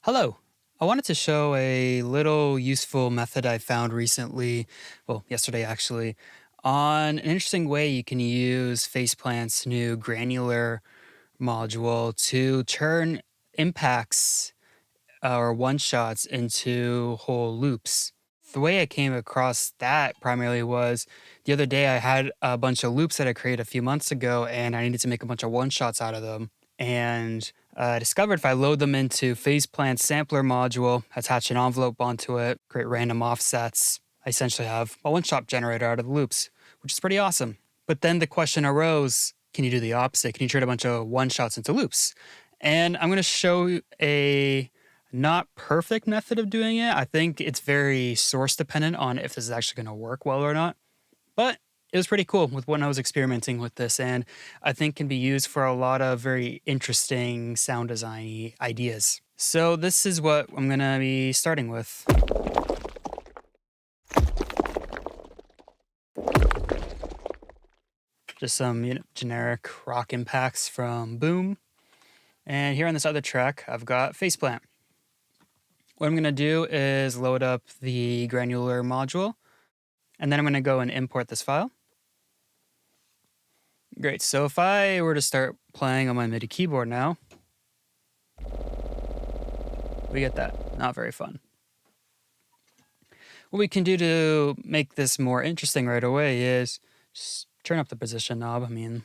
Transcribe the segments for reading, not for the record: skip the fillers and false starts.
Hello. I wanted to show a little useful method I found recently, well, yesterday actually, on an interesting way you can use Phaseplant new granular module to turn impacts or one shots into whole loops. The way I came across that primarily was the other day I had a bunch of loops that I created a few months ago and I needed to make a bunch of one shots out of them. And I discovered if I load them into Phaseplant sampler module, attach an envelope onto it, create random offsets, I essentially have a one shot generator out of the loops, which is pretty awesome. But then the question arose, can you do the opposite? Can you turn a bunch of one shots into loops? And I'm going to show a not perfect method of doing it. I think it's very source dependent on if this is actually going to work well or not. But it was pretty cool with when I was experimenting with this, and I think can be used for a lot of very interesting sound design ideas. So this is what I'm going to be starting with. Just some generic rock impacts from Boom. And here on this other track, I've got Phaseplant. What I'm going to do is load up the granular module, and then I'm going to go and import this file. Great, so if I were to start playing on my MIDI keyboard now, we get that. Not very fun. What we can do to make this more interesting right away is just turn up the position knob. I mean,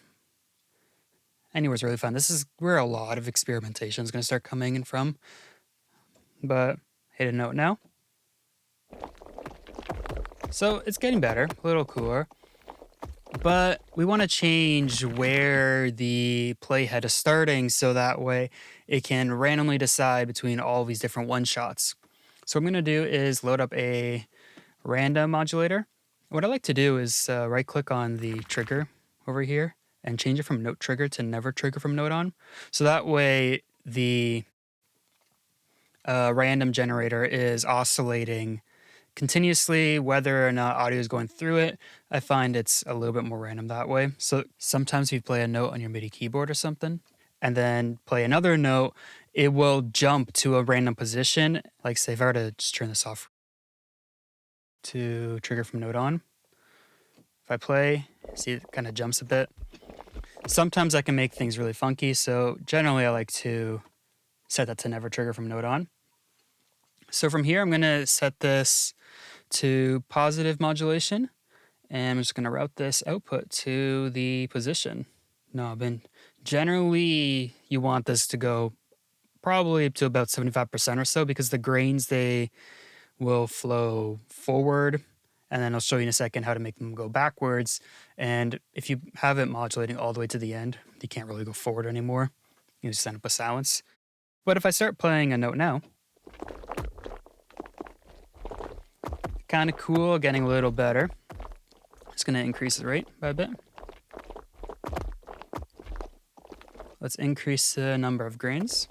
anywhere's really fun. This is where a lot of experimentation is going to start coming in from. But hit a note now. So it's getting better, a little cooler. But we want to change where the playhead is starting so that way it can randomly decide between all these different one shots. So what I'm going to do is load up a random modulator. What I like to do is right click on the trigger over here and change it from note trigger to never trigger from note on. So that way the random generator is oscillating continuously, whether or not audio is going through it. I find it's a little bit more random that way. So sometimes if you play a note on your MIDI keyboard or something, and then play another note, it will jump to a random position. Like say if I were to just turn this off to trigger from note on. If I play, see it kind of jumps a bit. Sometimes I can make things really funky, so generally I like to set that to never trigger from note on. So from here, I'm going to set this to positive modulation, and I'm just going to route this output to the position knob. And generally, you want this to go probably to about 75% or so because the grains, they will flow forward, and then I'll show you in a second how to make them go backwards. And if you have it modulating all the way to the end, you can't really go forward anymore. You just end up with silence. But if I start playing a note now, kind of cool, getting a little better. Just going to increase the rate by a bit. Let's increase the number of grains.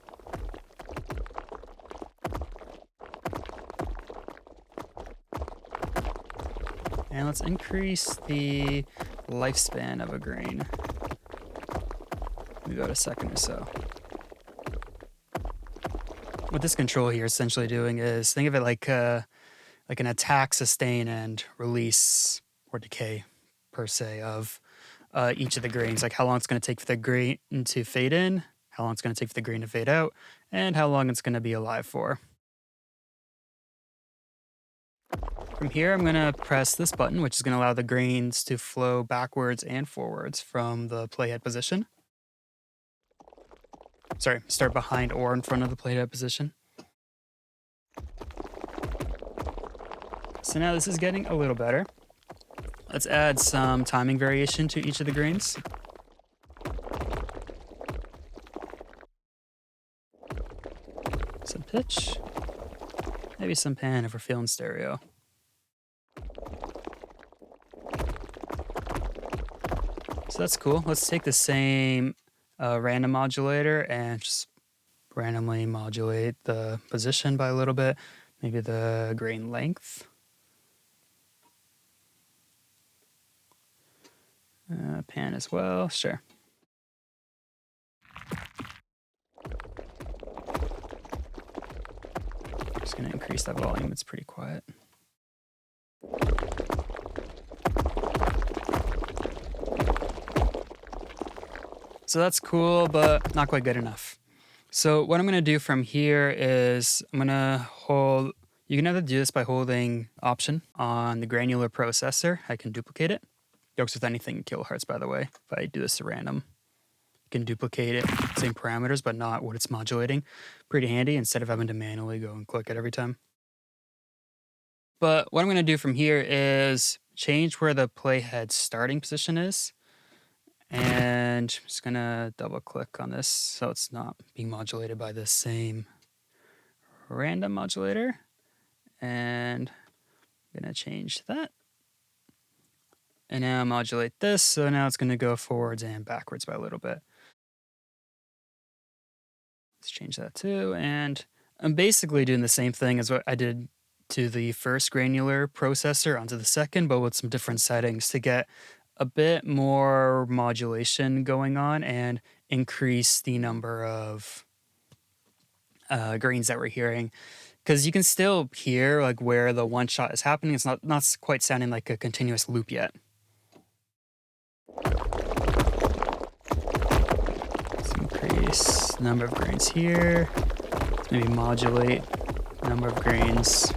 And let's increase the lifespan of a grain. We go to a second or so. What this control here is essentially doing is, think of it like an attack, sustain, and release or decay, per se, of each of the grains. Like how long it's going to take for the grain to fade in, how long it's going to take for the grain to fade out, and how long it's going to be alive for. From here, I'm going to press this button, which is going to allow the grains to flow backwards and forwards from the playhead position. Sorry, start behind or in front of the playhead position. So now this is getting a little better. Let's add some timing variation to each of the grains. Some pitch. Maybe some pan if we're feeling stereo. So that's cool. Let's take the same random modulator and just randomly modulate the position by a little bit. Maybe the grain length. Pan as well, sure. Just gonna increase that volume, it's pretty quiet. So that's cool, but not quite good enough. So what I'm gonna do from here is I'm gonna hold, you can either do this by holding Option on the granular processor. I can duplicate it. It works with anything in kilohertz, by the way. If I do this at random, you can duplicate it, same parameters, but not what it's modulating. Pretty handy instead of having to manually go and click it every time. But what I'm gonna do from here is change where the playhead starting position is. And I'm just gonna double click on this so it's not being modulated by the same random modulator. And I'm gonna change that. And now modulate this, so now it's gonna go forwards and backwards by a little bit. Let's change that too, and I'm basically doing the same thing as what I did to the first granular processor onto the second, but with some different settings to get a bit more modulation going on and increase the number of grains that we're hearing. Because you can still hear like where the one shot is happening. It's not quite sounding like a continuous loop yet. Let's increase the number of grains here. Let's maybe modulate the number of grains.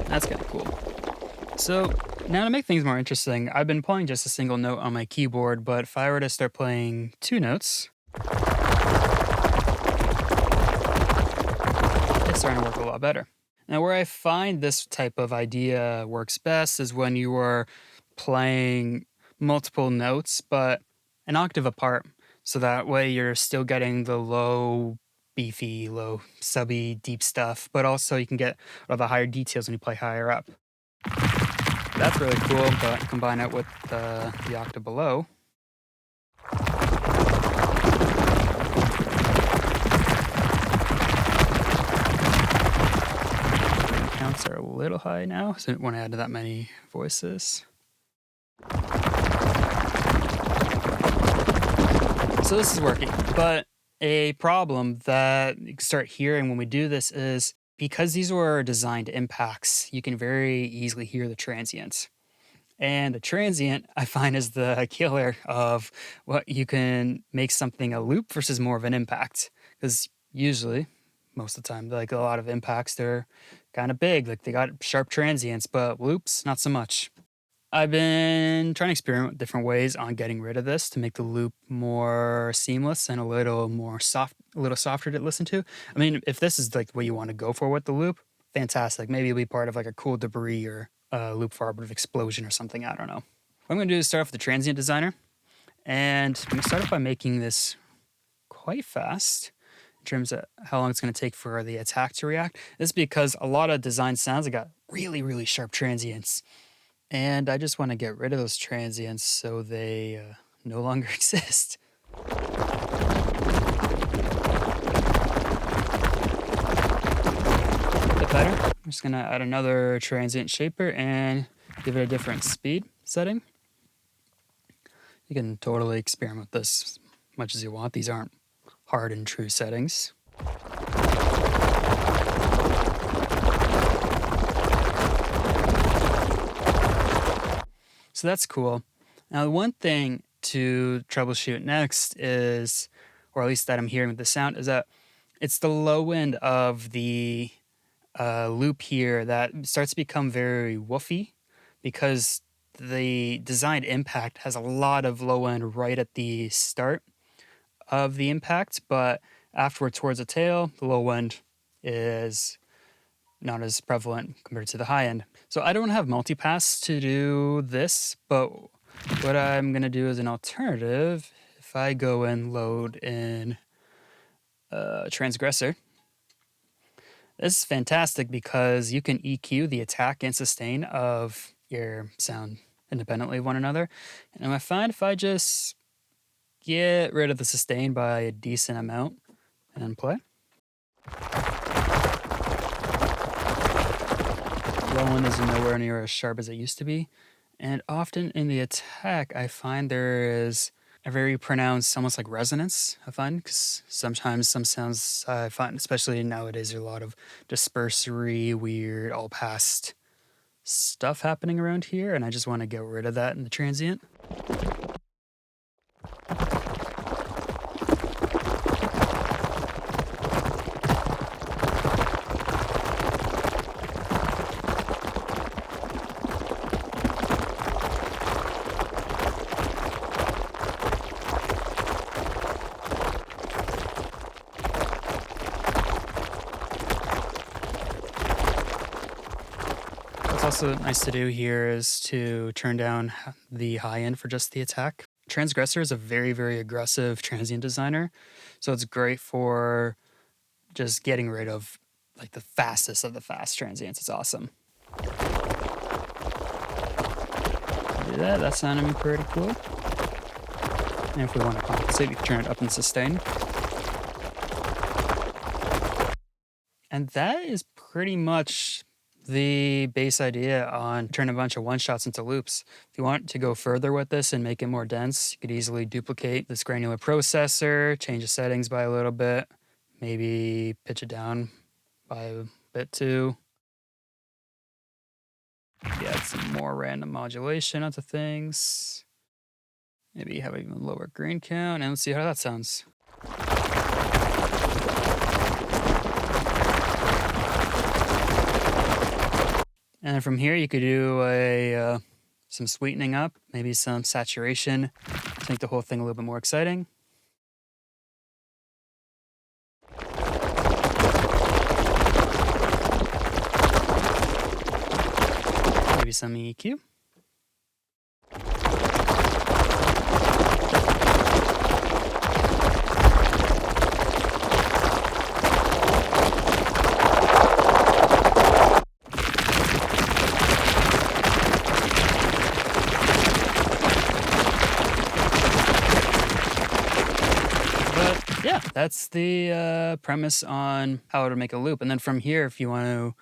That's kind of cool. So now to make things more interesting, I've been playing just a single note on my keyboard, but if I were to start playing two notes, it's starting to work a lot better. Now where I find this type of idea works best is when you are playing multiple notes, but an octave apart. So that way you're still getting the low, beefy, low, subby, deep stuff, but also you can get all the higher details when you play higher up. That's really cool, but combine it with the octave below. Counts are a little high now, so I didn't want to add that many voices. So this is working, but a problem that you can start hearing when we do this is because these were designed impacts, you can very easily hear the transients. And the transient, I find, is the killer of what you can make something a loop versus more of an impact. Because usually, most of the time, like a lot of impacts, they're kind of big. Like they got sharp transients, but loops, not so much. I've been trying to experiment with different ways on getting rid of this to make the loop more seamless and a little softer to listen to. I mean, if this is like what you want to go for with the loop, fantastic. Maybe it'll be part of like a cool debris or loop forward explosion or something. I don't know. What I'm going to do is start off with the transient designer, and I'm going to start off by making this quite fast in terms of how long it's going to take for the attack to react. This is because a lot of design sounds have got really, really sharp transients. And I just want to get rid of those transients so they no longer exist. A bit better. I'm just going to add another transient shaper and give it a different speed setting. You can totally experiment with this as much as you want. These aren't hard and true settings. So that's cool. Now, the one thing to troubleshoot next is, or at least that I'm hearing with the sound, is that it's the low end of the loop here that starts to become very woofy because the designed impact has a lot of low end right at the start of the impact, but afterward towards the tail, the low end is not as prevalent compared to the high end. So I don't have multipass to do this, but what I'm going to do as an alternative, if I go and load in Transgressor, this is fantastic because you can EQ the attack and sustain of your sound independently of one another. And I find if I just get rid of the sustain by a decent amount and then play, low end is nowhere near as sharp as it used to be. And often in the attack, I find there is a very pronounced, almost like resonance, I find, because sometimes some sounds I find, especially nowadays, there's a lot of dispersory, weird, all past stuff happening around here, and I just want to get rid of that in the transient. What's also nice to do here is to turn down the high end for just the attack. Transgressor is a very, very aggressive transient designer, so it's great for just getting rid of like the fastest of the fast transients. It's awesome. Do that. That sounded pretty cool. And if we want to compensate, we can turn it up in sustain. And that is pretty much the base idea on turning a bunch of one-shots into loops. If you want to go further with this and make it more dense, you could easily duplicate this granular processor, change the settings by a little bit, maybe pitch it down by a bit too. Maybe add some more random modulation onto things. Maybe have an even lower grain count, and let's see how that sounds. And then from here, you could do some sweetening up, maybe some saturation to make the whole thing a little bit more exciting. Maybe some EQ. But yeah, that's the premise on how to make a loop. And then from here, if you want to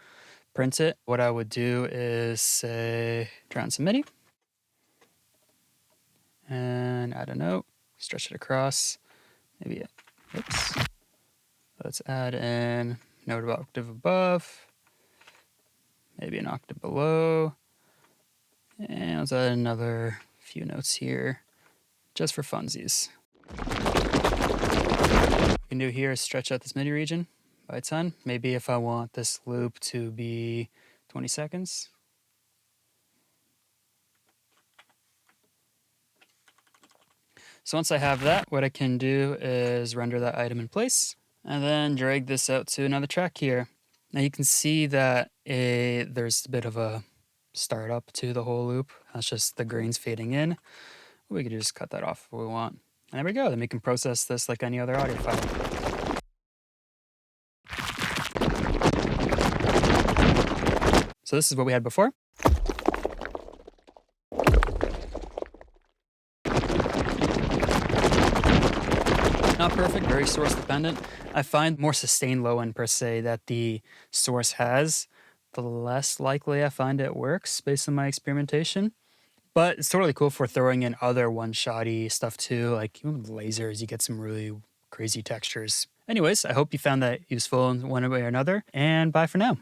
print it, what I would do is say, draw on some MIDI and add a note, stretch it across, maybe, oops. Let's add in note of octave above, maybe an octave below, and let's add another few notes here, just for funsies. What we can do here is stretch out this MIDI region by 10. Maybe if I want this loop to be 20 seconds. So once I have that, what I can do is render that item in place and then drag this out to another track here. Now you can see that there's a bit of a startup to the whole loop. That's just the grains fading in. We could just cut that off if we want. And there we go. Then we can process this like any other audio file. So this is what we had before. Not perfect, very source dependent. I find more sustained low end per se that the source has, the less likely I find it works based on my experimentation. But it's totally cool for throwing in other one-shotty stuff too, like even with lasers, you get some really crazy textures. Anyways, I hope you found that useful in one way or another, and bye for now.